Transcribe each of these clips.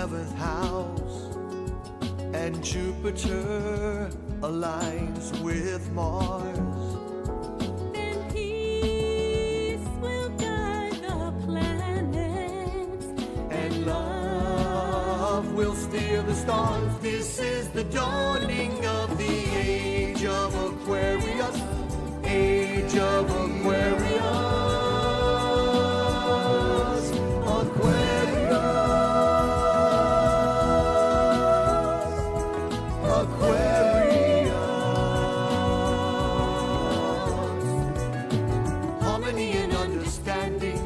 seventh house, and Jupiter aligns with Mars. Then peace will guide the planets, And love will steer the stars. This is the dawning of the age of Aquarius. Age of Aquarius. Aquarius. Harmony and understanding,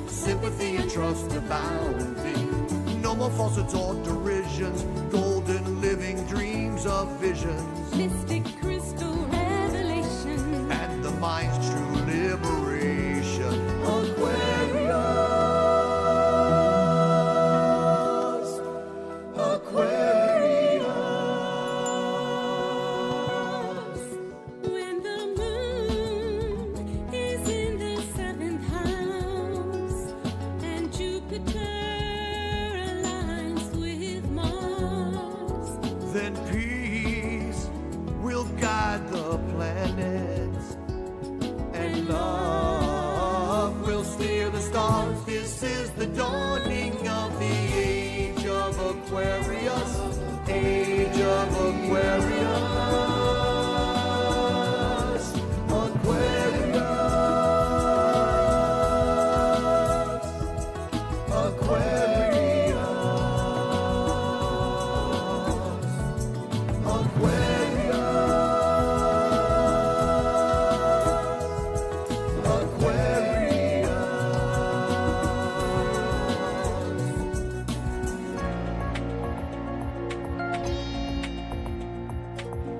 sympathy and trust abounding. No more falsehoods or derisions, golden living dreams of visions, mystic crystal revelation, and the mind's true liberation. Aquarius. Aquarius. when the moon is in the seventh house, and Jupiter aligns with Mars. Then peace will guide the planets, and love will steer the stars. This is the dawning of the age of Aquarius. Age of Aquarius. Aquarius. Aquarius.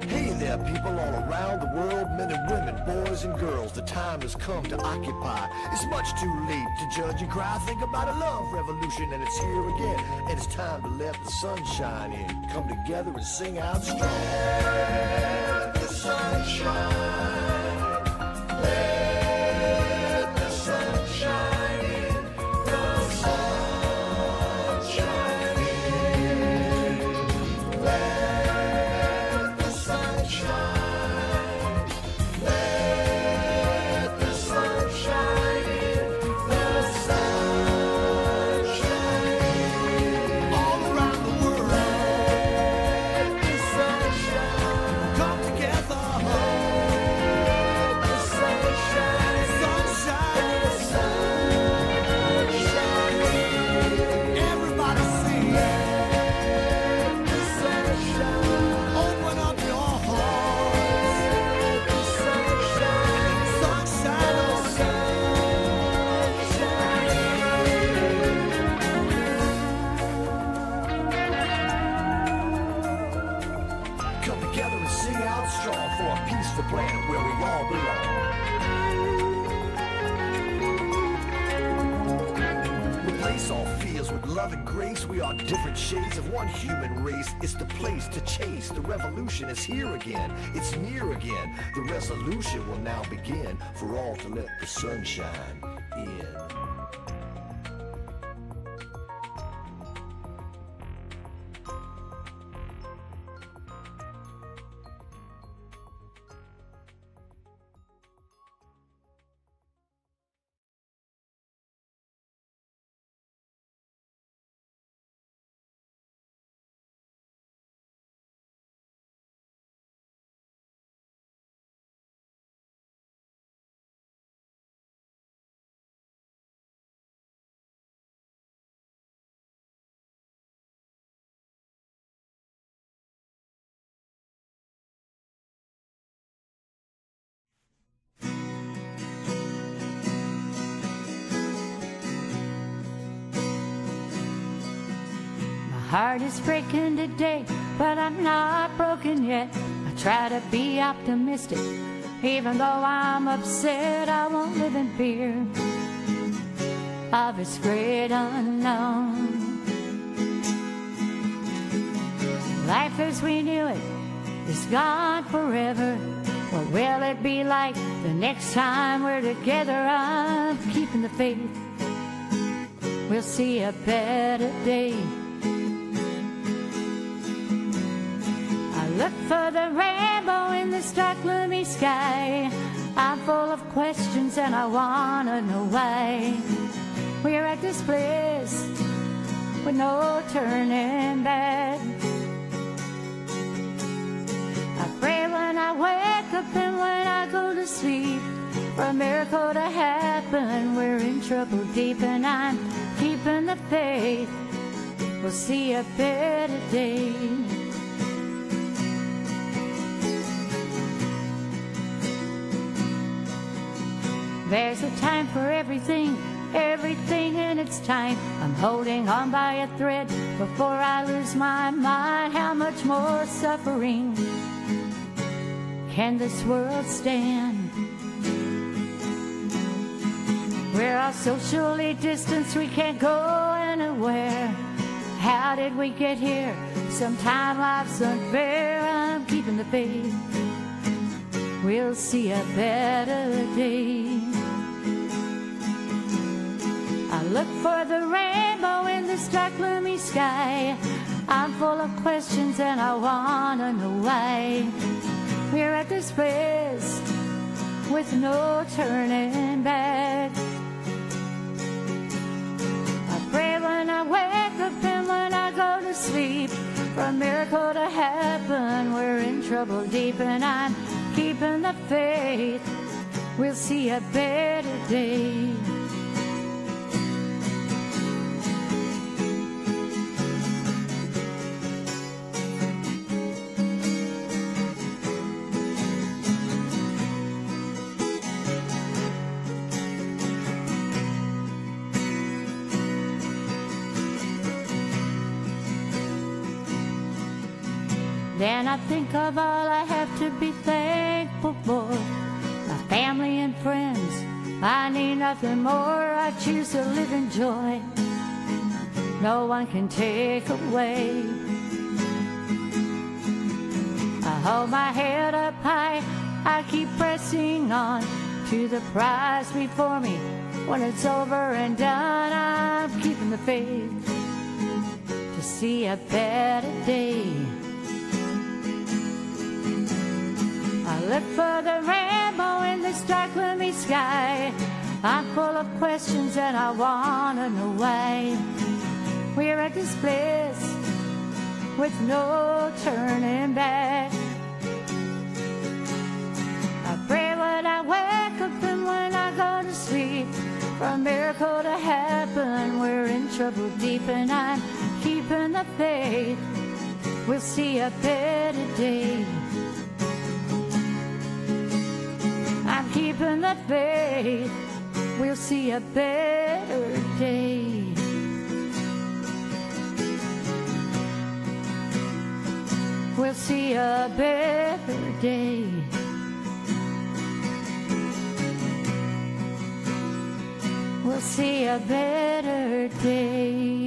Hey there, people all around the world, men and women, boys and girls. The time has come to occupy. It's much too late to judge and cry. Think about a love revolution, and it's here again. And it's time to let the sun shine in. Come together and sing out strong. Let the sun shine. Let the sun shine in. The sun shine in. Let the sun shine. Let the sun shine in. The sun shine in. All around the world. Let the sun shine. Come together. Let the sun shine. Sunshine. The sun shine in. Everybody sing. Let the sun shine. Open up your hearts. Let the sun shine. Sunshine. The sun shine in. Come together and sing out strong for a peaceful planet where we all belong. Replace all fears with love and grace. We are different shades of one human race. It's the place to chase. The revolution is here again. It's near again. The resolution will now begin for all to let the sunshine in. Heart is breaking today, but I'm not broken yet. I try to be optimistic, even though I'm upset. I won't live in fear of its great unknown. Life as we knew it is gone forever. What will it be like the next time we're together? I'm keeping the faith. We'll see a better day look for the rainbow in the stark gloomy sky. I'm full of questions and I wanna know why we're at this place with no turning back. I pray when I wake up and when I go to sleep for a miracle to happen. We're in trouble deep and I'm keeping the faith. We'll see a better day. There's a time for everything, everything in its time. I'm holding on by a thread before I lose my mind. How much more suffering can this world stand? We're all socially distanced, we can't go anywhere. How did we get here? Sometime life's unfair. I'm keeping the faith. We'll see a better day. I look for the rainbow in the stark gloomy sky. I'm full of questions and I wanna know why we're at this place with no turning back. I pray when I wake up and when I go to sleep for a miracle to happen. We're in trouble deep and I'm keeping the faith. We'll see a better day. Then I think of all I have to be thankful for. My family and friends, I need nothing more. I choose to live in joy. No one can take away. I hold my head up high, I keep pressing on to the prize before me. When it's over and done, I'm keeping the faith to see a better day. I look for the rainbow in the stark gloomy sky. I'm full of questions and I wanna know why we're at this place with no turning back. I pray when I wake up and when I go to sleep for a miracle to happen. We're in trouble deep and I'm keeping the faith. We'll see a better day. I'm keeping the faith. We'll see a better day. We'll see a better day. We'll see a better day.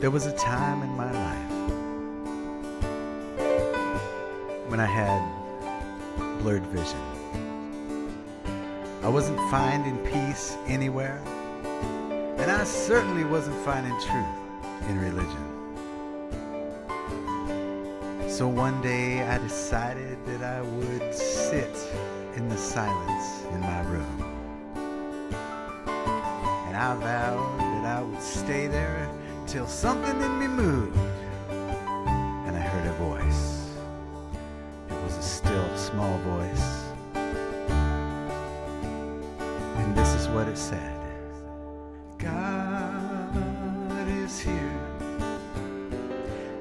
There was a time in my life when I had blurred vision. I wasn't finding peace anywhere, and I certainly wasn't finding truth in religion. So one day I decided that I would sit in the silence in my room, and I vowed that I would stay there till something in me moved, and I heard a voice. It was a still, small voice, and this is what it said. God is here,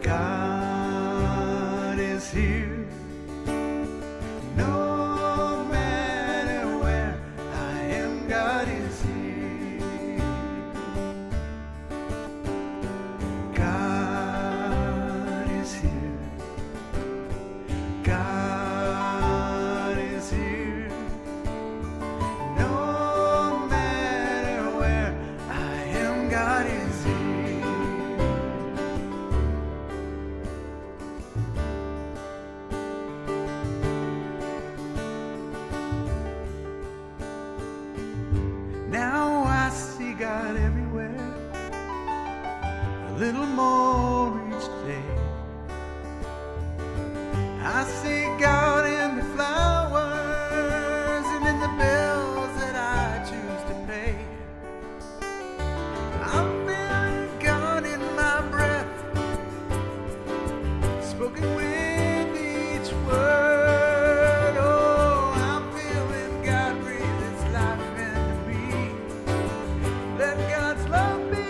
God is here. No matter where I am, God is here. God is here. God is here. No matter where I am, God is here. Now I see God everywhere, a little more each day. I see God in the flowers and in the bills that I choose to pay. I'm feeling God in my breath, spoken with each word. Oh, I'm feeling God breathe His life into me. Let God's love be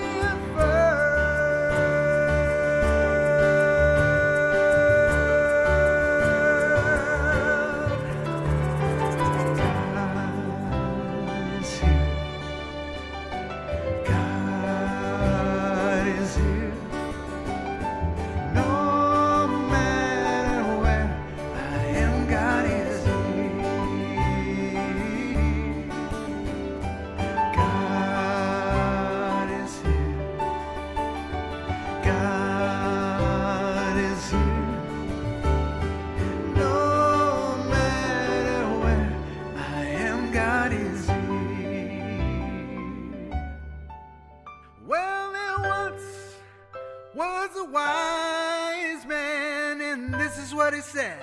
God is here. No matter where I am, God is here. God is here. God is here. No matter where I am, God is here. Well, there once was a wise man, and this is what he said.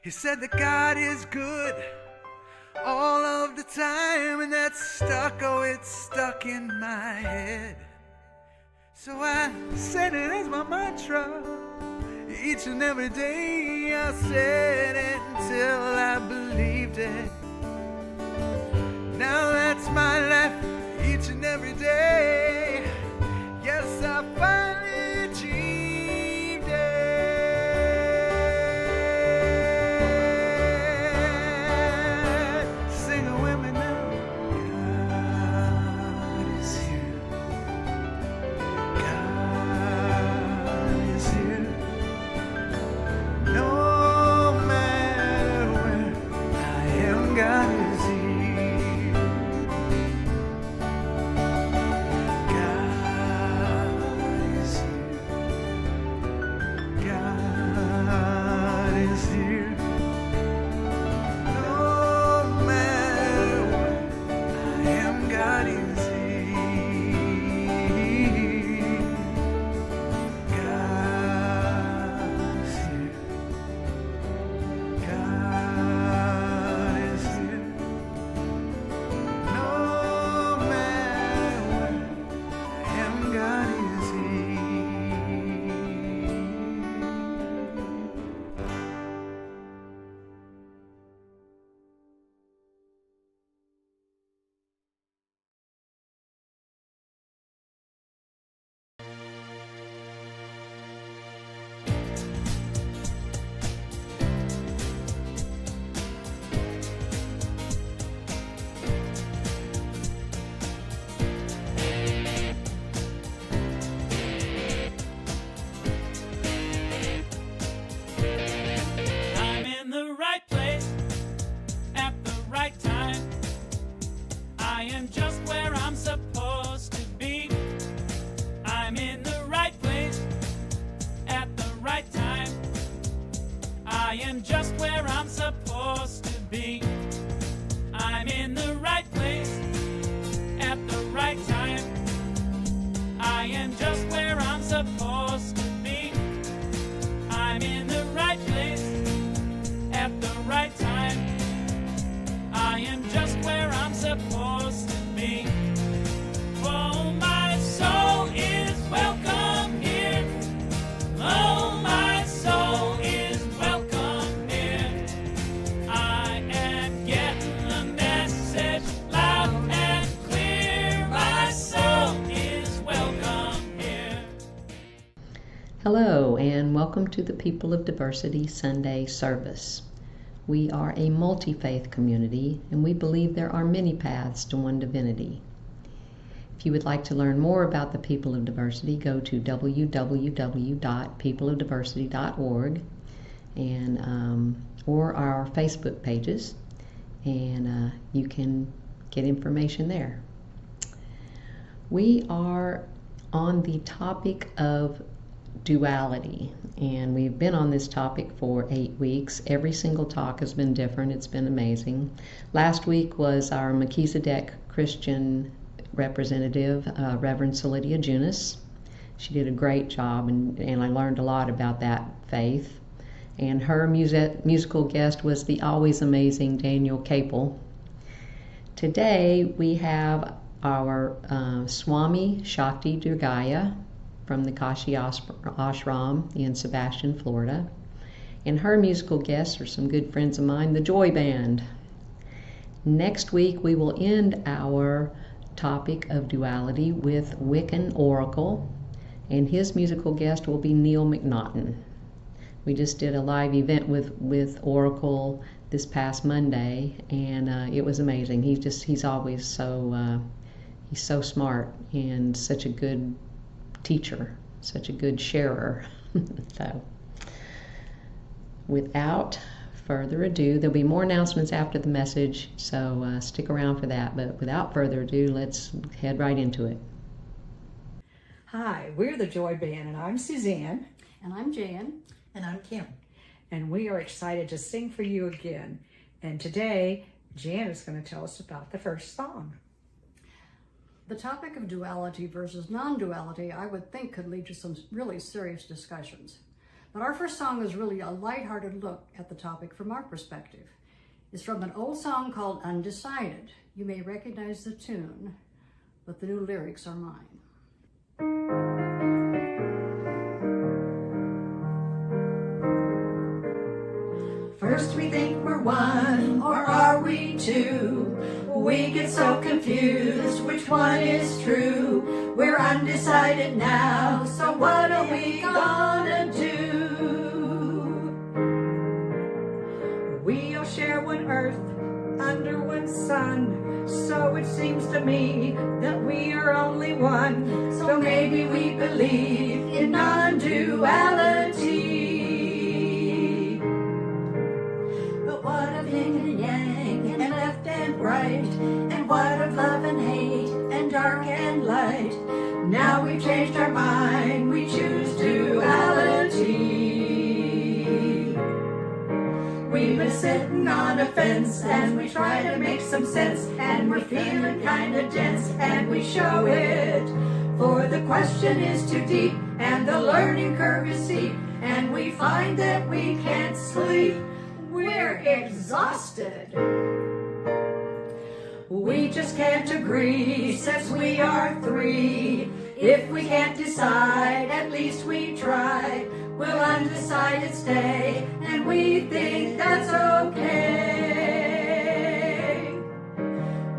He said that God is good all of the time, and that's stuck, oh, it's stuck in my head. So I said it as my mantra. Each and every day I said it until I believed it. Now that's my life each and every day. Yes, I finally achieved it. Sing it with me now. God is here. God is here. No matter where I am, God is here. am just where I'm supposed to be. I'm in the right place at the right time. I am just where I'm supposed to be. I'm in the right place at the right time. I am just where I'm supposed to be. Oh, my soul is welcome here. Oh, my soul is welcome here. I am getting the message loud and clear. My soul is welcome here. Hello, and welcome to the People of Diversity Sunday service. We are a multi-faith community, and we believe there are many paths to one divinity. If you would like to learn more about the People of Diversity, go to www.peopleofdiversity.org and or our Facebook pages, and you can get information there. We are on the topic of duality, and we've been on this topic for 8 weeks. Every single talk has been different. It's been amazing. Last week was our Melchizedek Christian representative, Reverend Solidia Junis. She did a great job, and I learned a lot about that faith. And her musical guest was the always amazing Daniel Capel. Today we have our Swami Shakti Durgaya from the Kashi Ashram in Sebastian, Florida. And her musical guests are some good friends of mine, the Joy Band. Next week we will end our topic of duality with Wiccan Oracle, and his musical guest will be Neil McNaughton. We just did a live event with Oracle this past Monday, and it was amazing. He's always so he's so smart and such a good teacher, such a good sharer. So without further ado, there'll be more announcements after the message, so stick around for that. But without further ado, let's head right into it. Hi, we're the Joy Band, and I'm Suzanne. And I'm Jan. And I'm Kim. And we are excited to sing for you again. And today, Jan is going to tell us about the first song. The topic of duality versus non-duality, I would think, could lead to some really serious discussions. But our first song is really a lighthearted look at the topic from our perspective. It's from an old song called Undecided. You may recognize the tune, but the new lyrics are mine. First we think we're one, or are we two? We get so confused, which one is true? We're undecided now, so what are we gonna do? We all share one earth, under one sun, so it seems to me that we are only one. So maybe we believe in non-duality. But what of yin and yang, and left and right? And what of love and hate, and dark and light? Now we've changed our mind, we choose duality. We've been sitting on a fence, and we try to make some sense, and we're feeling kinda dense, and we show it. For the question is too deep, and the learning curve is steep, and we find that we can't sleep. We're exhausted. We just can't agree, since we are three. If we can't decide, at least we try. We'll undecided stay, and we think that's okay.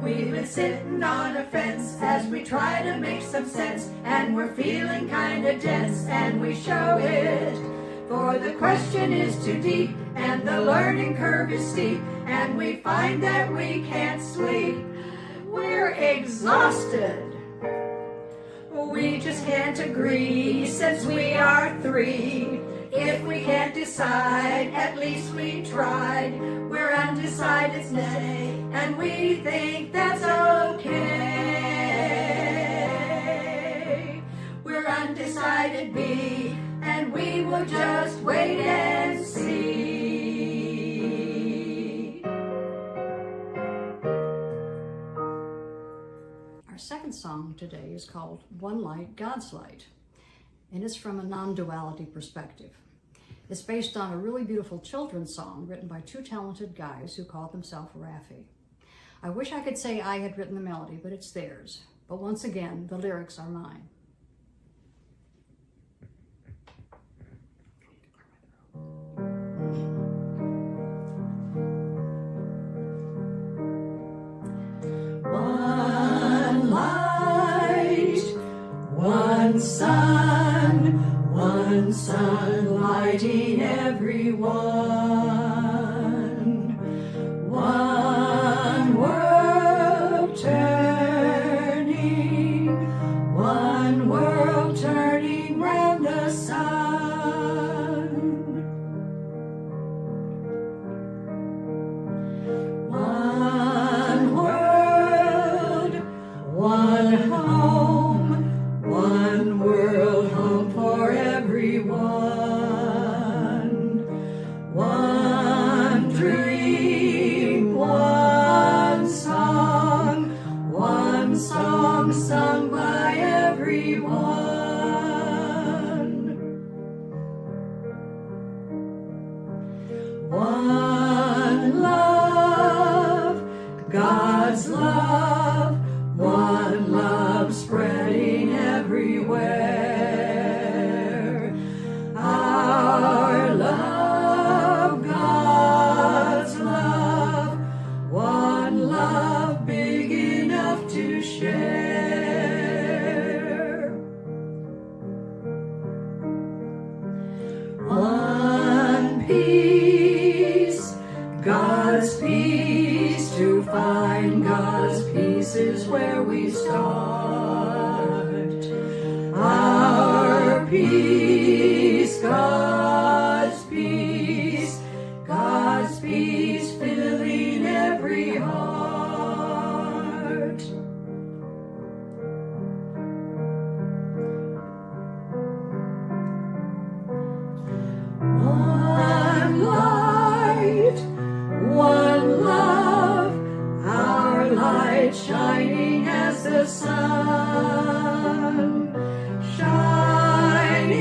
We've been sitting on a fence as we try to make some sense, and we're feeling kinda dense, and we show it. For the question is too deep, and the learning curve is steep, and we find that we can't sleep. We're exhausted. We just can't agree, since we are three. If we can't decide, at least we tried. We're undecided stay, and we think that's okay. We're undecided B, and we will just wait and see. Our second song today is called One Light, God's Light, and it's from a non-duality perspective. It's based on a really beautiful children's song written by two talented guys who call themselves Raffi. I wish I could say I had written the melody, but it's theirs. But once again, the lyrics are mine. One light, one sun, one one sun lighting everyone, one world turning, one world turning round the sun, one world, one home, one world home for everyone, one dream, one song sung by everyone, one love, God's love, one love spreading everywhere. Our love, God's love, one love big enough to share. One peace, God's peace, to find God's peace is where we start. Our peace, God's peace, God's peace filling every heart. One light, one love, our light shining as the sun, shining,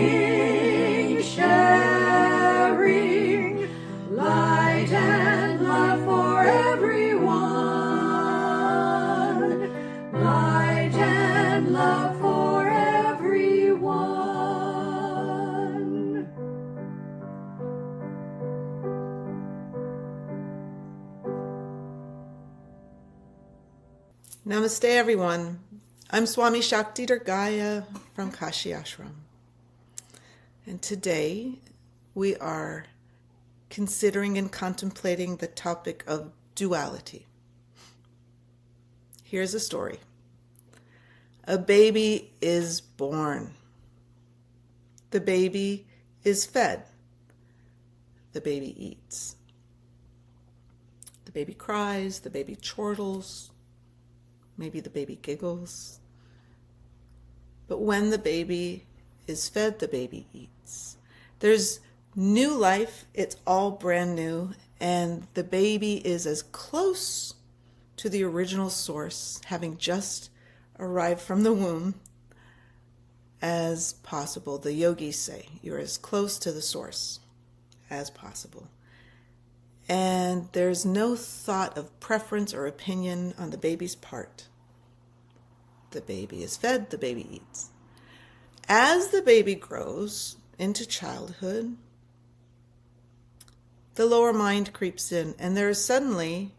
sharing, light and love for everyone, light and love for everyone. Namaste, everyone. I'm Swami Shakti Durgaya from Kashi Ashram. And today we are considering and contemplating the topic of duality. Here's a story. A baby is born. The baby is fed. The baby eats. The baby cries, the baby chortles, maybe the baby giggles. But when the baby is fed, the baby eats. There's new life, it's all brand new, and the baby is as close to the original source, having just arrived from the womb, as possible. The yogis say you're as close to the source as possible. And there's no thought of preference or opinion on the baby's part. The baby is fed, the baby eats. As the baby grows into childhood, the lower mind creeps in, and there is suddenly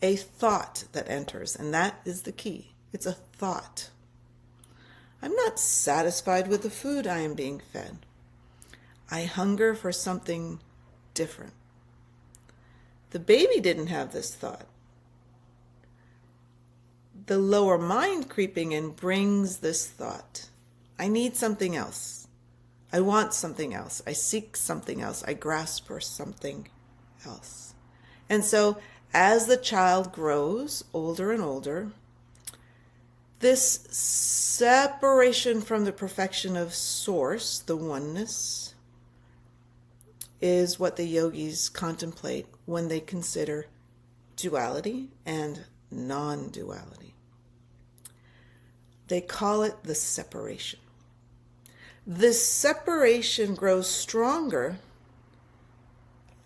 a thought that enters, and that is the key. It's a thought. I'm not satisfied with the food I am being fed. I hunger for something different. The baby didn't have this thought. The lower mind creeping in brings this thought. I need something else. I want something else. I seek something else. I grasp for something else. And so as the child grows older and older, this separation from the perfection of source, the oneness, is what the yogis contemplate when they consider duality and non-duality. They call it the separation. This separation grows stronger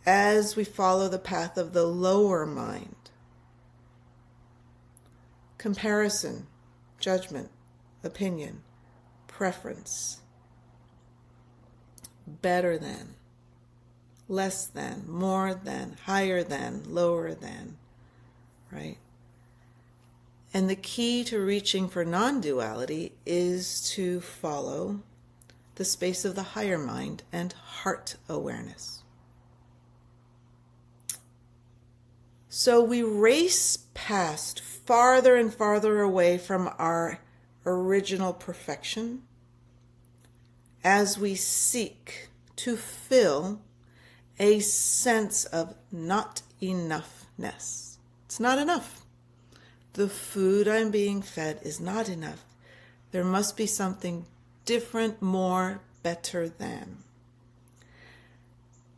as we follow the path of the lower mind. Comparison, judgment, opinion, preference, better than, less than, more than, higher than, lower than, right? And the key to reaching for non-duality is to follow the space of the higher mind and heart awareness. So we race past farther and farther away from our original perfection as we seek to fill a sense of not enoughness. It's not enough. The food I'm being fed is not enough. There must be something different, more, better than.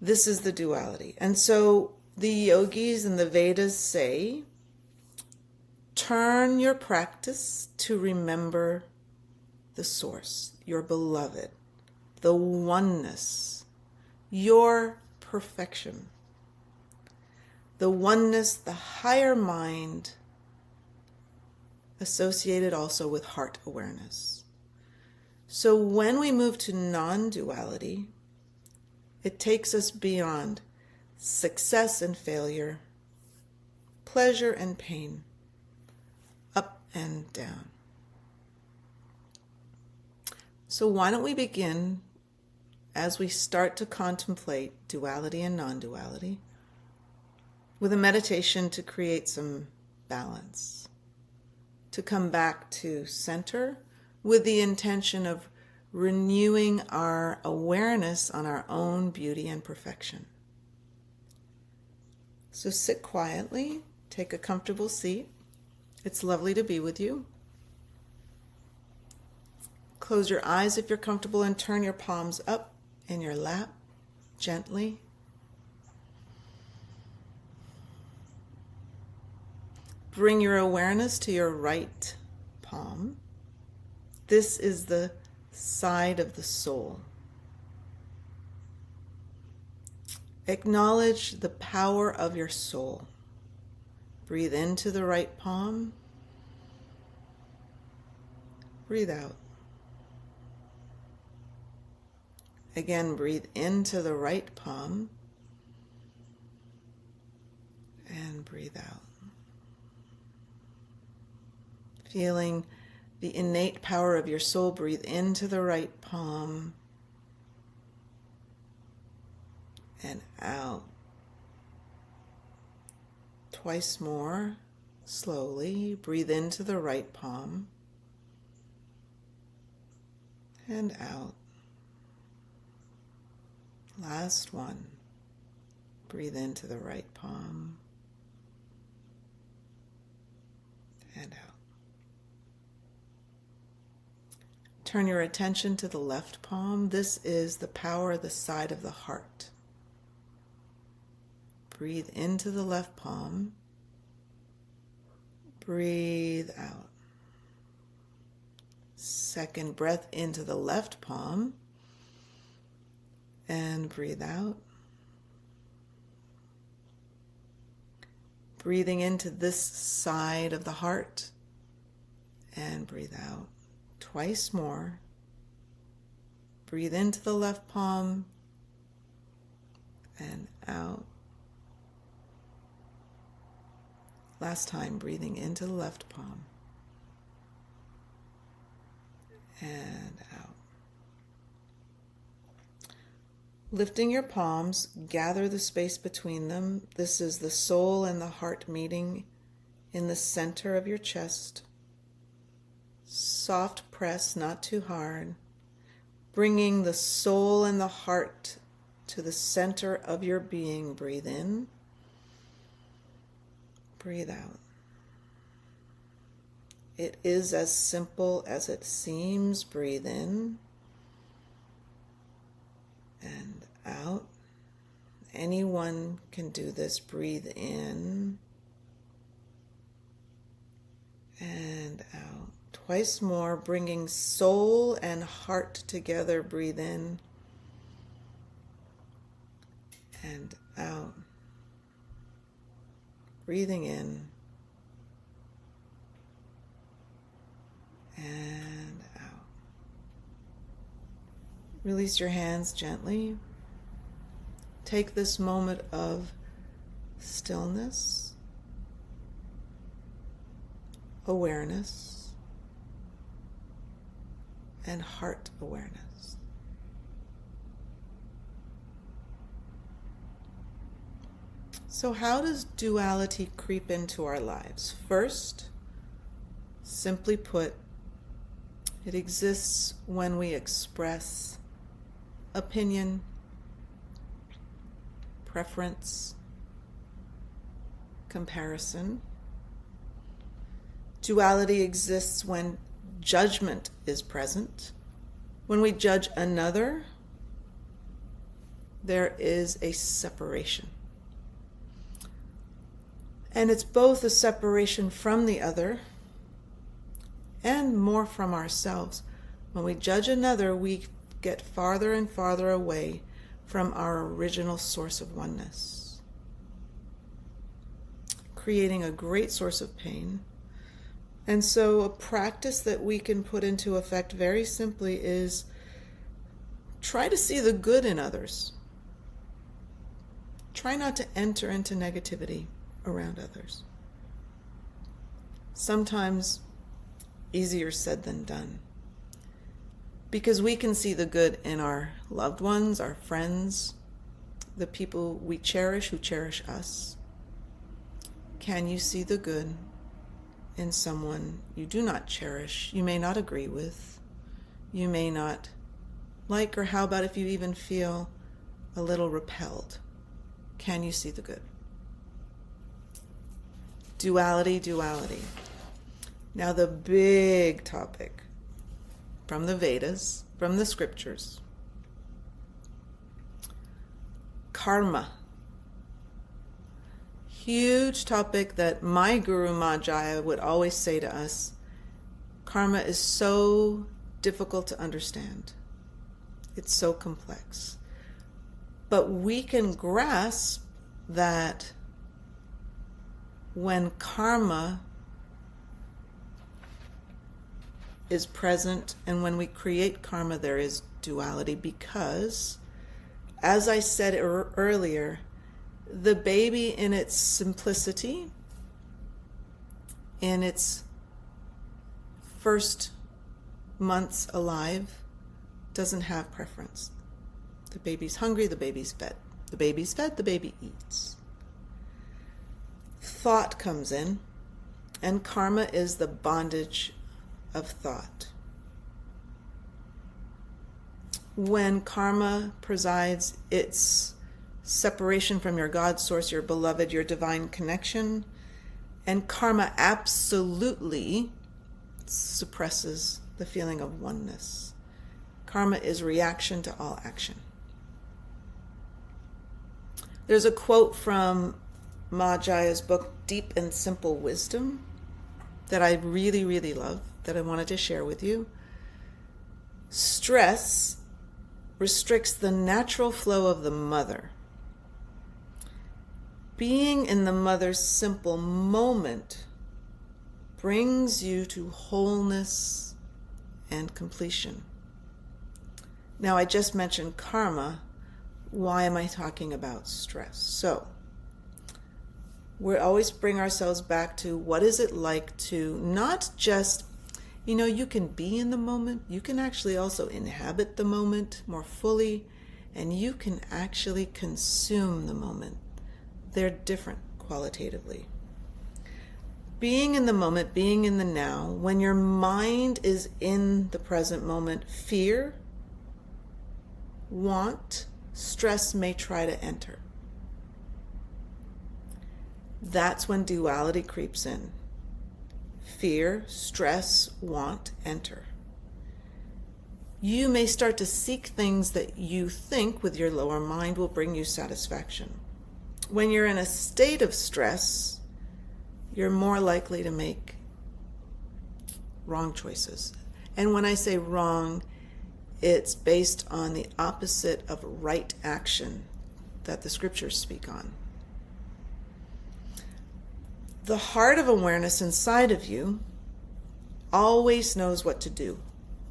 This is the duality. And so the yogis and the Vedas say, turn your practice to remember the source, your beloved, the oneness, your perfection, the oneness, the higher mind, associated also with heart awareness. So when we move to non-duality, it takes us beyond success and failure, pleasure and pain, up and down. So why don't we begin, as we start to contemplate duality and non-duality, with a meditation to create some balance, to come back to center with the intention of renewing our awareness on our own beauty and perfection. So sit quietly, take a comfortable seat. It's lovely to be with you. Close your eyes if you're comfortable and turn your palms up in your lap gently. Bring your awareness to your right palm. This is the side of the soul. Acknowledge the power of your soul. Breathe into the right palm. Breathe out. Again, breathe into the right palm and breathe out. Feeling the innate power of your soul, breathe into the right palm and out. Twice more, slowly. Breathe into the right palm and out. Last one. Breathe into the right palm and out. Turn your attention to the left palm. This is the power of the side of the heart. Breathe into the left palm. Breathe out. Second breath into the left palm. And breathe out. Breathing into this side of the heart. And breathe out. Twice more. Breathe into the left palm and out. Last time, breathing into the left palm and out. Lifting your palms, gather the space between them. This is the soul and the heart meeting in the center of your chest. Soft press, not too hard, bringing the soul and the heart to the center of your being. Breathe in, breathe out. It is as simple as it seems. Breathe in and out. Anyone can do this. Breathe in and out. Twice more, bringing soul and heart together. Breathe in and out. Breathing in and out. Release your hands gently. Take this moment of stillness, awareness, and heart awareness. So how does duality creep into our lives? First, simply put, it exists when we express opinion, preference, comparison. Duality exists when judgment is present. When we judge another, there is a separation. And it's both a separation from the other and more from ourselves. When we judge another, we get farther and farther away from our original source of oneness, creating a great source of pain. And so a practice that we can put into effect very simply is try to see the good in others. Try not to enter into negativity around others. Sometimes easier said than done. Because we can see the good in our loved ones, our friends, the people we cherish who cherish us. Can you see the good in someone you do not cherish, you may not agree with, you may not like, or how about if you even feel a little repelled? Can you see the good? Duality, duality. Now the big topic from the Vedas, from the scriptures. Karma. Huge topic that my Guru Majaya would always say to us. Karma is so difficult to understand. It's so complex. But we can grasp that when karma is present and when we create karma, there is duality, because, as I said earlier, the baby in its simplicity, in its first months alive, doesn't have preference. The baby's hungry, the baby's fed. The baby's fed, the baby eats. Thought comes in, and karma is the bondage of thought. When karma presides, it's separation from your God source, your beloved, your divine connection, and karma absolutely suppresses the feeling of oneness. Karma is reaction to all action. There's a quote from Majaya's book, Deep and Simple Wisdom, that I really, really love, that I wanted to share with you. Stress restricts the natural flow of the mother. Being in the mother's simple moment brings you to wholeness and completion. Now, I just mentioned karma. Why am I talking about stress? So, we always bring ourselves back to what is it like to not just, you can be in the moment, you can actually also inhabit the moment more fully, and you can actually consume the moment. They're different qualitatively. Being in the moment, being in the now, when your mind is in the present moment, fear, want, stress may try to enter. That's when duality creeps in. Fear, stress, want, enter. You may start to seek things that you think with your lower mind will bring you satisfaction. When you're in a state of stress, you're more likely to make wrong choices. And when I say wrong, it's based on the opposite of right action that the scriptures speak on. The heart of awareness inside of you always knows what to do.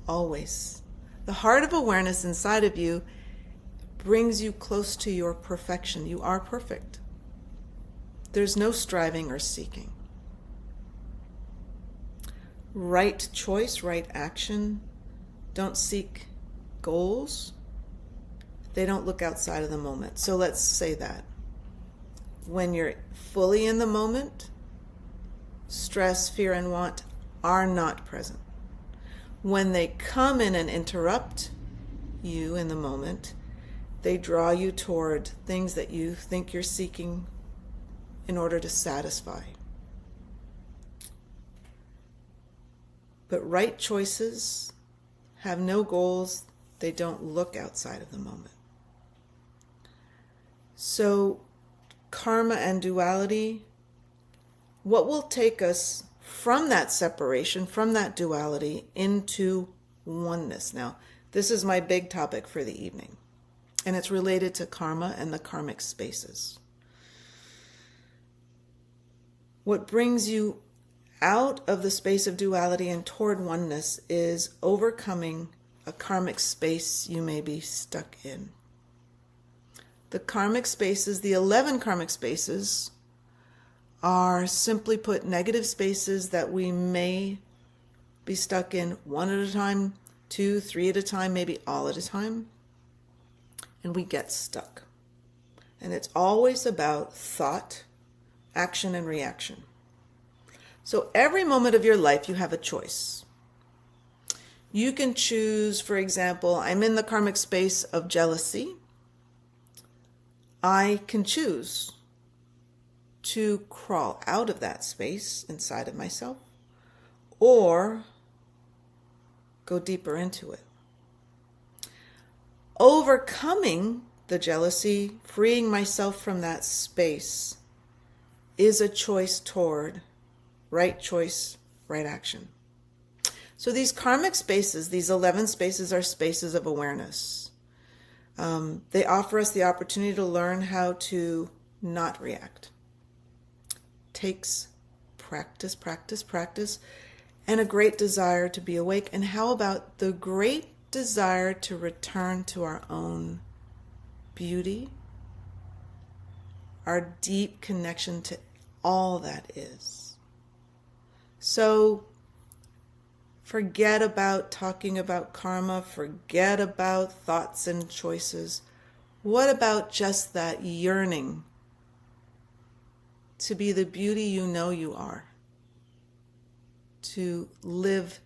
Always. The heart of awareness inside of you brings you close to your perfection. You are perfect. There's no striving or seeking. Right choice, right action. Don't seek goals. They don't look outside of the moment. So let's say that. when you're fully in the moment, stress, fear, and want are not present. When they come in and interrupt you in the moment, they draw you toward things that you think you're seeking in order to satisfy. But right choices have no goals. They don't look outside of the moment. So karma and duality, what will take us from that separation, from that duality, into oneness? Now, this is my big topic for the evening, and it's related to karma and the karmic spaces. What brings you out of the space of duality and toward oneness is overcoming a karmic space you may be stuck in. The karmic spaces, the 11 karmic spaces, are simply put negative spaces that we may be stuck in one at a time, 2, 3 at a time, maybe all at a time, and we get stuck. And it's always about thought, action, and reaction. So every moment of your life, you have a choice. You can choose, for example, I'm in the karmic space of jealousy. I can choose to crawl out of that space inside of myself or go deeper into it. Overcoming the jealousy, freeing myself from that space, is a choice toward right choice, right action. So these karmic spaces, these 11 spaces, are spaces of awareness. They offer us the opportunity to learn how to not react. Takes practice, practice, practice, and a great desire to be awake. And how about the great desire to return to our own beauty, our deep connection to all that is. So forget about talking about karma, forget about thoughts and choices. What about just that yearning to be the beauty you know you are, to live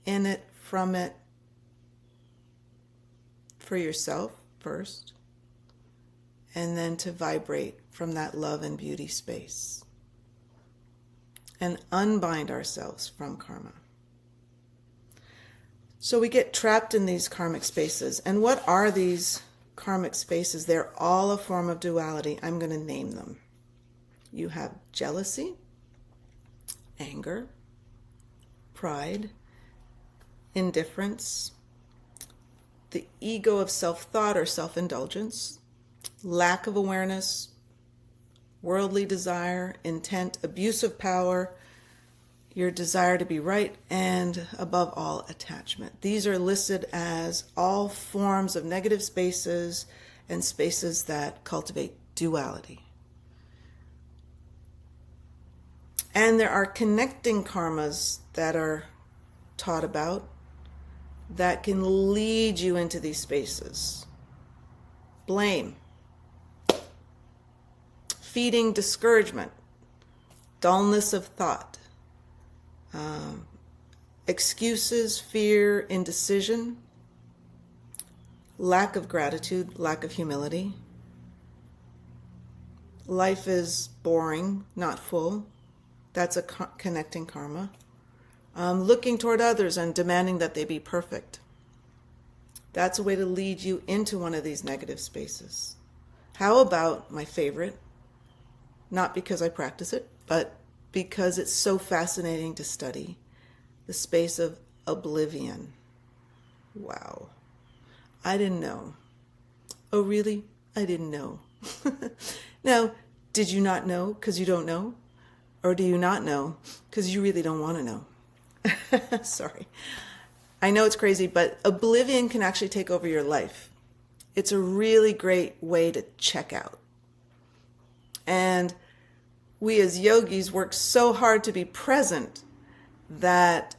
in it, from it, for yourself first, and then to vibrate from that love and beauty space and unbind ourselves from karma. So we get trapped in these karmic spaces. And what are these karmic spaces? They're all a form of duality. I'm going to name them. You have jealousy, anger, pride, indifference, the ego of self-thought or self-indulgence, lack of awareness, worldly desire, intent, abuse of power, your desire to be right, and above all, attachment. These are listed as all forms of negative spaces and spaces that cultivate duality. And there are connecting karmas that are taught about that can lead you into these spaces. Blame, feeding discouragement, dullness of thought, excuses, fear, indecision, lack of gratitude, lack of humility. Life is boring, not full. That's a connecting karma. Looking toward others and demanding that they be perfect. That's a way to lead you into one of these negative spaces. How about my favorite? Not because I practice it, but because it's so fascinating to study. The space of oblivion. Wow. I didn't know. Oh, really? I didn't know. Now, did you not know because you don't know? Or do you not know because you really don't want to know? Sorry. I know it's crazy, but oblivion can actually take over your life. It's a really great way to check out. And we as yogis work so hard to be present that,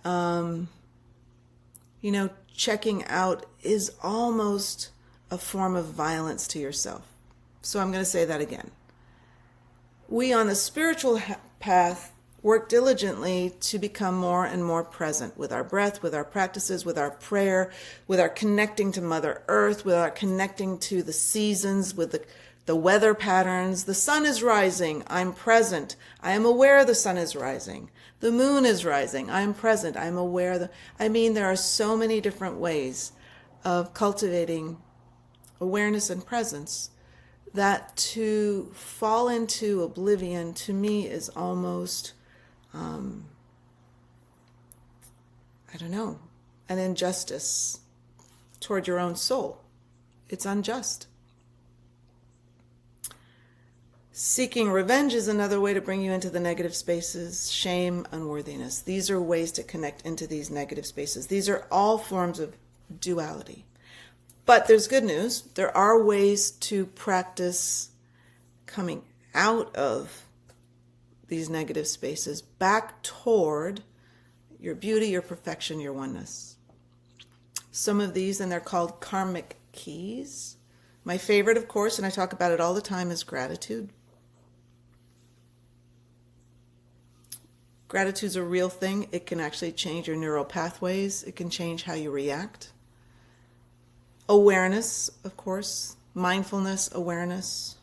checking out is almost a form of violence to yourself. So I'm going to say that again. we on the spiritual path work diligently to become more and more present with our breath, with our practices, with our prayer, with our connecting to Mother Earth, with our connecting to the seasons, with the weather patterns. The sun is rising, I'm present. I am aware the sun is rising. The moon is rising, I'm present. I'm aware. There are so many different ways of cultivating awareness and presence that to fall into oblivion to me is almost, an injustice toward your own soul. It's unjust. Seeking revenge is another way to bring you into the negative spaces. Shame, unworthiness. These are ways to connect into these negative spaces. These are all forms of duality. But there's good news. There are ways to practice coming out of these negative spaces back toward your beauty, your perfection, your oneness. Some of these, and they're called karmic keys. My favorite, of course, and I talk about it all the time, is gratitude. Gratitude's a real thing. It can actually change your neural pathways. It can change how you react. Awareness, of course. Mindfulness, awareness.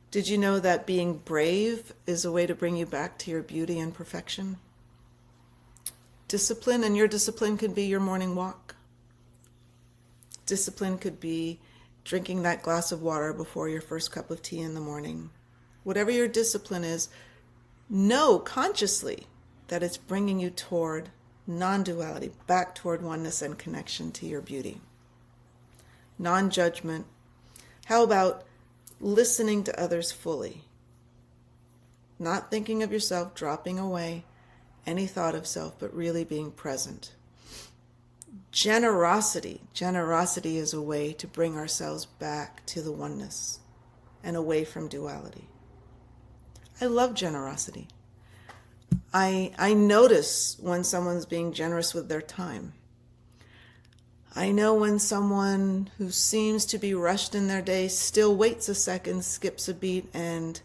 Did you know that being brave is a way to bring you back to your beauty and perfection? Discipline, and your discipline could be your morning walk. Discipline could be drinking that glass of water before your first cup of tea in the morning. Whatever your discipline is, know consciously that it's bringing you toward non-duality, back toward oneness and connection to your beauty. Non-judgment. How about listening to others fully? Not thinking of yourself, dropping away any thought of self, but really being present. Generosity. Generosity is a way to bring ourselves back to the oneness and away from duality. I love generosity. I notice when someone's being generous with their time. I know when someone who seems to be rushed in their day still waits a second, skips a beat, and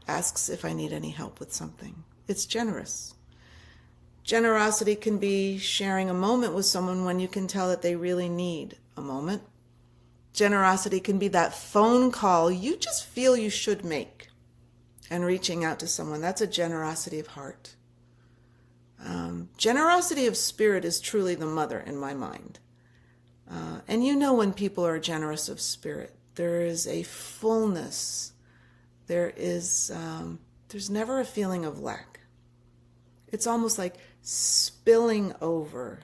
asks if I need any help with something. It's generous. Generosity can be sharing a moment with someone when you can tell that they really need a moment. Generosity can be that phone call you just feel you should make and reaching out to someone. That's a generosity of heart. Generosity of spirit is truly the mother in my mind. And you know when people are generous of spirit, there is a fullness. There's never a feeling of lack. It's almost like spilling over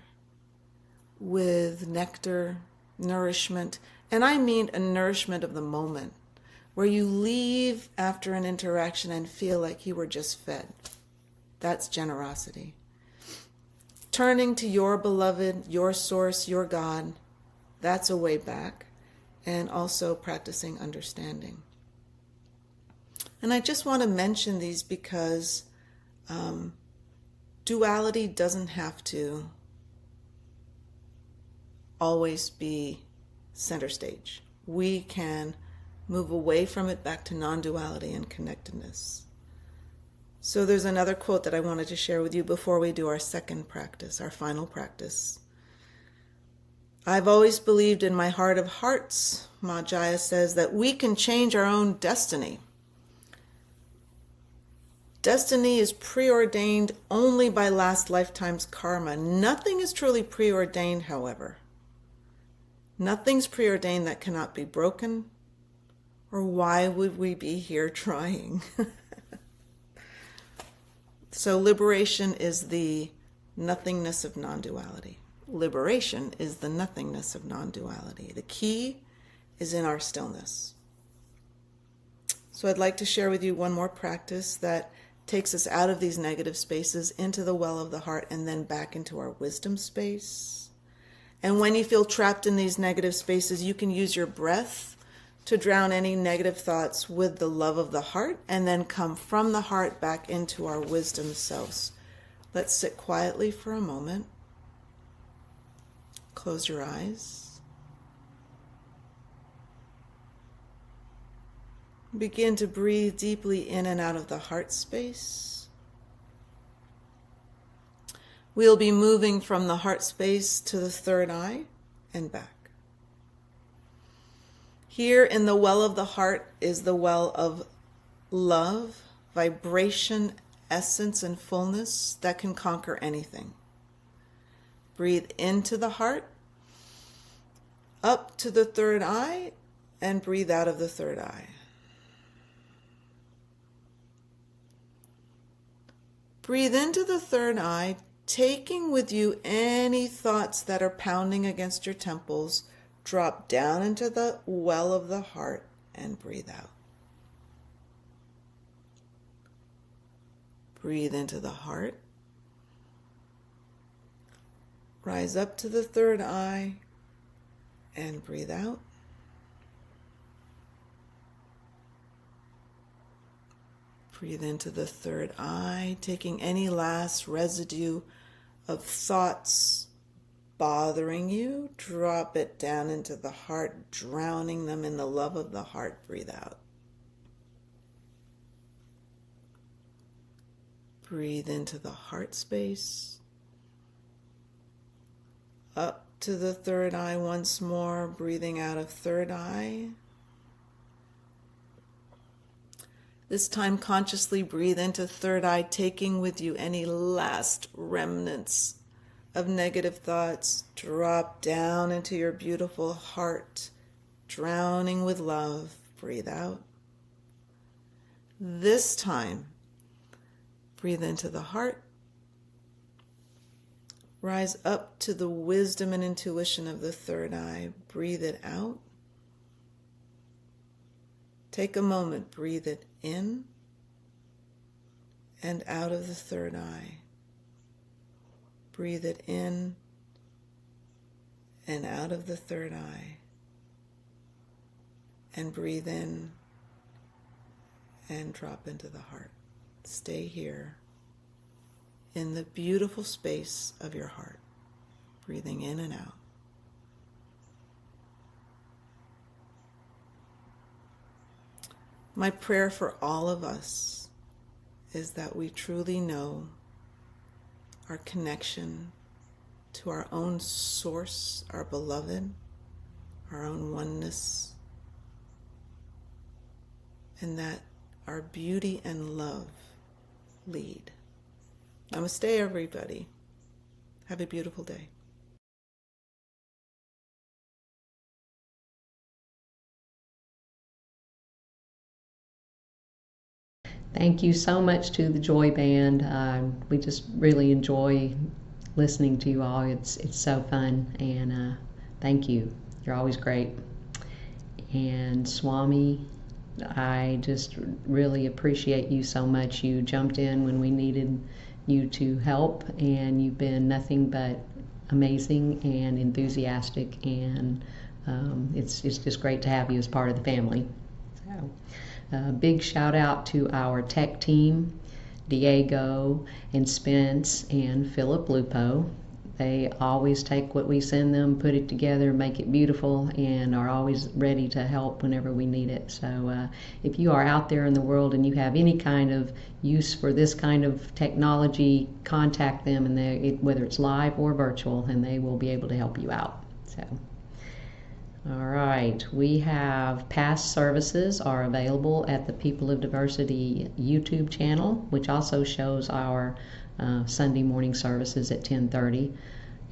with nectar, nourishment. And I mean a nourishment of the moment, where you leave after an interaction and feel like you were just fed. That's generosity. Turning to your beloved, your source, your God, that's a way back. And also practicing understanding. And I just want to mention these because duality doesn't have to always be center stage. We can move away from it back to non-duality and connectedness. So there's another quote that I wanted to share with you before we do our second practice, our final practice. I've always believed in my heart of hearts, Ma Jaya says, that we can change our own destiny. Destiny is preordained only by last lifetime's karma. Nothing is truly preordained, however. Nothing's preordained that cannot be broken, or why would we be here trying? So liberation is the nothingness of non-duality. Liberation is the nothingness of non-duality. The key is in our stillness. So I'd like to share with you one more practice that takes us out of these negative spaces into the well of the heart and then back into our wisdom space. And when you feel trapped in these negative spaces, you can use your breath to drown any negative thoughts with the love of the heart and then come from the heart back into our wisdom selves. Let's sit quietly for a moment. Close your eyes. Begin to breathe deeply in and out of the heart space. We'll be moving from the heart space to the third eye and back. Here in the well of the heart is the well of love, vibration, essence, and fullness that can conquer anything. Breathe into the heart, up to the third eye, and breathe out of the third eye. Breathe into the third eye, taking with you any thoughts that are pounding against your temples. Drop down into the well of the heart and breathe out. Breathe into the heart. Rise up to the third eye and breathe out. Breathe into the third eye, taking any last residue of thoughts bothering you. Drop it down into the heart, drowning them in the love of the heart. Breathe out. Breathe into the heart space. Up to the third eye once more, breathing out of third eye. This time consciously breathe into third eye, taking with you any last remnants of negative thoughts. Drop down into your beautiful heart, drowning with love. Breathe out. This time, breathe into the heart. Rise up to the wisdom and intuition of the third eye. Breathe it out. Take a moment, breathe it in and out of the third eye. Breathe it in and out of the third eye. And breathe in and drop into the heart. Stay here in the beautiful space of your heart, breathing in and out. My prayer for all of us is that we truly know our connection to our own source, our beloved, our own oneness, and that our beauty and love lead. Namaste, everybody. Have a beautiful day. Thank you so much to the Joy Band. We just really enjoy listening to you all. It's so fun, and thank you. You're always great. And Swami, I just really appreciate you so much. You jumped in when we needed you to help, and you've been nothing but amazing and enthusiastic, and it's just great to have you as part of the family. So. Big shout out to our tech team, Diego and Spence and Philip Lupo. They always take what we send them, put it together, make it beautiful, and are always ready to help whenever we need it. So if you are out there in the world and you have any kind of use for this kind of technology, contact them, and whether it's live or virtual, and they will be able to help you out. So. All right, we have past services are available at the People of Diversity YouTube channel, which also shows our Sunday morning services at 10:30,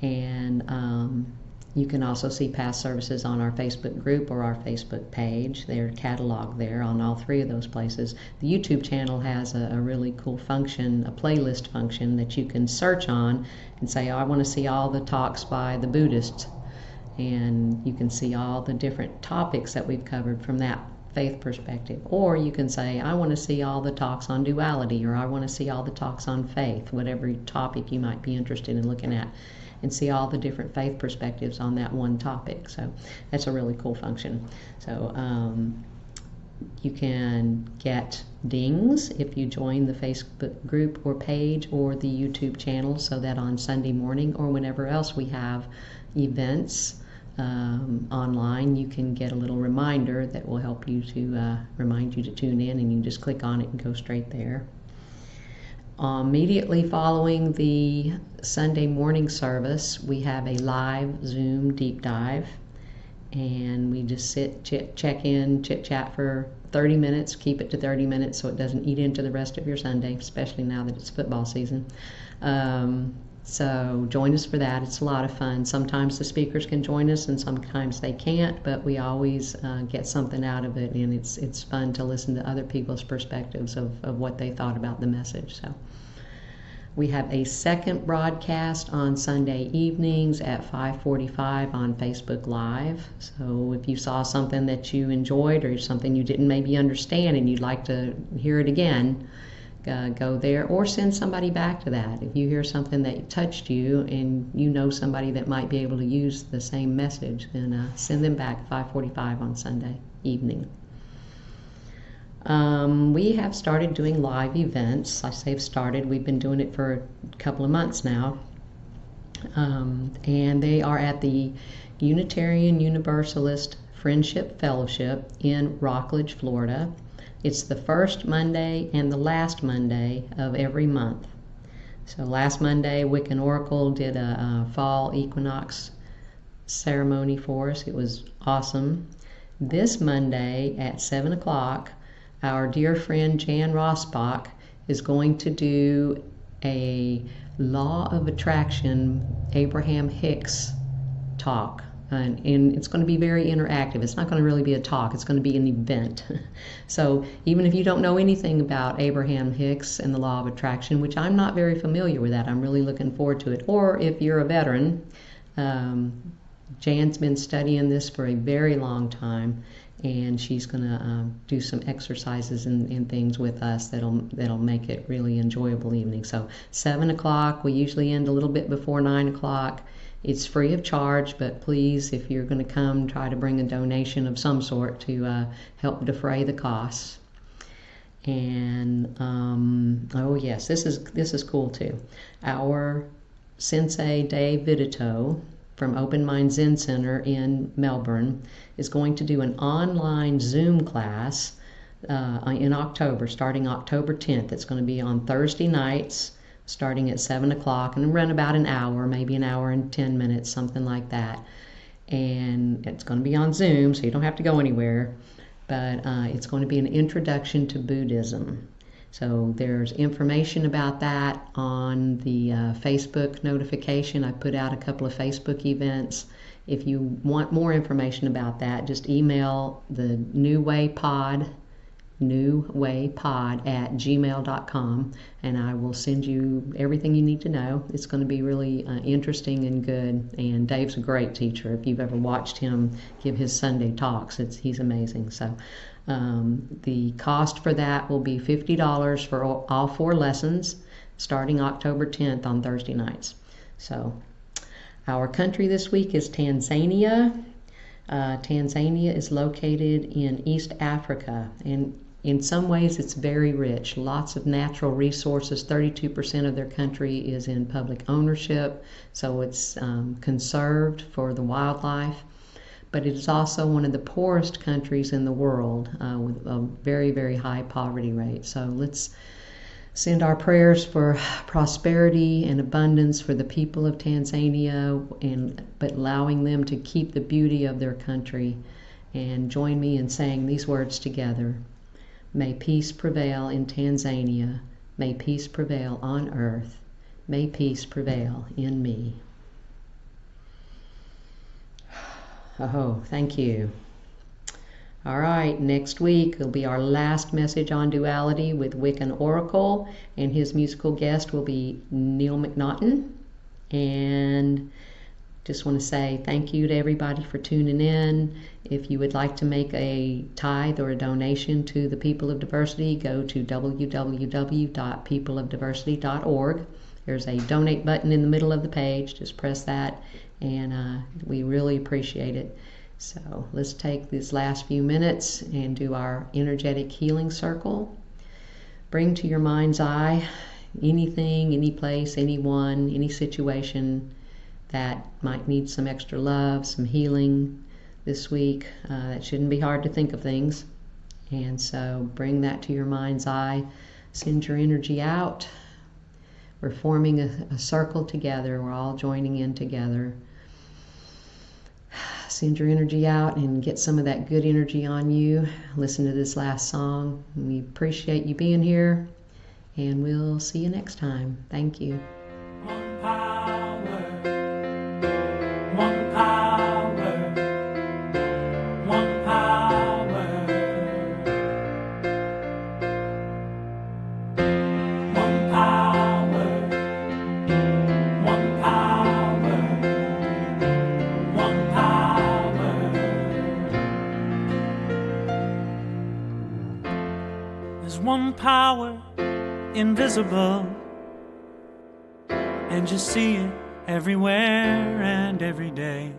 and you can also see past services on our Facebook group or our Facebook page. They're cataloged there on all three of those places. The YouTube channel has a really cool function, a playlist function that you can search on and say, oh, I want to see all the talks by the Buddhists. And you can see all the different topics that we've covered from that faith perspective. Or you can say, I want to see all the talks on duality, or I want to see all the talks on faith, whatever topic you might be interested in looking at, and see all the different faith perspectives on that one topic. So that's a really cool function. So you can get dings if you join the Facebook group or page or the YouTube channel, so that on Sunday morning or whenever else we have events, online, you can get a little reminder that will help you to remind you to tune in, and you just click on it and go straight there. Immediately following the Sunday morning service, we have a live Zoom deep dive, and we just sit, check in, chit chat for 30 minutes. Keep it to 30 minutes so it doesn't eat into the rest of your Sunday, especially now that it's football season. So join us for that. It's a lot of fun. Sometimes the speakers can join us and sometimes they can't, but we always get something out of it, and it's fun to listen to other people's perspectives of what they thought about the message. So we have a second broadcast on Sunday evenings at 5:45 on Facebook Live. So if you saw something that you enjoyed or something you didn't maybe understand and you'd like to hear it again, go there or send somebody back to that. If you hear something that touched you and you know somebody that might be able to use the same message, then send them back 5:45 on Sunday evening. We have started doing live events. I say started, we've been doing it for a couple of months now. And they are at the Unitarian Universalist Friendship Fellowship in Rockledge, Florida. It's the first Monday and the last Monday of every month. So last Monday, Wiccan Oracle did a fall equinox ceremony for us. It was awesome. This Monday at 7 o'clock, our dear friend Jan Rossbach is going to do a Law of Attraction Abraham Hicks talk. And it's going to be very interactive. It's not going to really be a talk. It's going to be an event. So even if you don't know anything about Abraham Hicks and the Law of Attraction, which I'm not very familiar with that, I'm really looking forward to it. Or if you're a veteran, Jan's been studying this for a very long time, and she's going to do some exercises and things with us that'll make it really enjoyable evening. So 7 o'clock, we usually end a little bit before 9 o'clock. It's free of charge, but please, if you're going to come, try to bring a donation of some sort to help defray the costs. And oh yes, this is cool too. Our Sensei Dave Vidito from Open Mind Zen Center in Melbourne is going to do an online Zoom class in October, starting October 10th. It's going to be on Thursday nights, starting at 7 o'clock, and run about an hour, maybe an hour and 10 minutes, something like that. And it's going to be on Zoom, so you don't have to go anywhere, but it's going to be an introduction to Buddhism. So there's information about that on the Facebook notification. I put out a couple of Facebook events. If you want more information about that, just email the newwaypod at gmail.com, and I will send you everything you need to know. It's going to be really interesting and good, and Dave's a great teacher. If you've ever watched him give his Sunday talks, he's amazing. So the cost for that will be $50 for all 4 lessons, starting October 10th on Thursday nights. So our country this week is Tanzania. Tanzania is located in East Africa, and in some ways it's very rich. Lots of natural resources. 32% of their country is in public ownership, so it's conserved for the wildlife. But it is also one of the poorest countries in the world with a very, very high poverty rate. So let's send our prayers for prosperity and abundance for the people of Tanzania, but allowing them to keep the beauty of their country. And join me in saying these words together. May peace prevail in Tanzania. May peace prevail on earth. May peace prevail in me. Oh, thank you. All right, next week will be our last message on duality with Wiccan Oracle, and his musical guest will be Neil McNaughton. And just want to say thank you to everybody for tuning in. If you would like to make a tithe or a donation to the People of Diversity, go to www.peopleofdiversity.org. There's a donate button in the middle of the page. Just press that, and we really appreciate it. So let's take these last few minutes and do our energetic healing circle. Bring to your mind's eye anything, any place, anyone, any situation that might need some extra love, some healing this week. That shouldn't be hard to think of things. And so bring that to your mind's eye. Send your energy out. We're forming a circle together. We're all joining in together. Send your energy out and get some of that good energy on you. Listen to this last song. We appreciate you being here, and we'll see you next time. Thank you. One power, one power, one power, one power, one power, one power. There's one power invisible, and you see it everywhere and every day.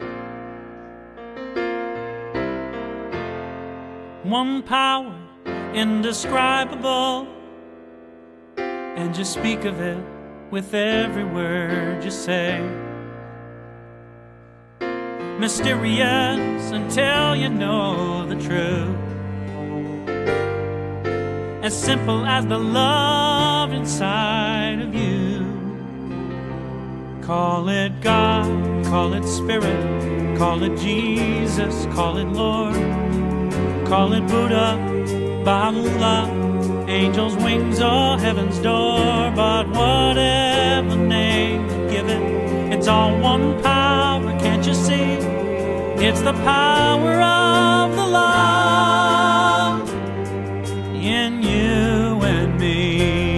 One power indescribable, and you speak of it with every word you say. Mysterious until you know the truth, as simple as the love inside of you. Call it God, call it Spirit, call it Jesus, call it Lord, call it Buddha, Baha'u'llah, angels' wings or heaven's door. But whatever name you give it, it's all one power, can't you see? It's the power of the love in you and me.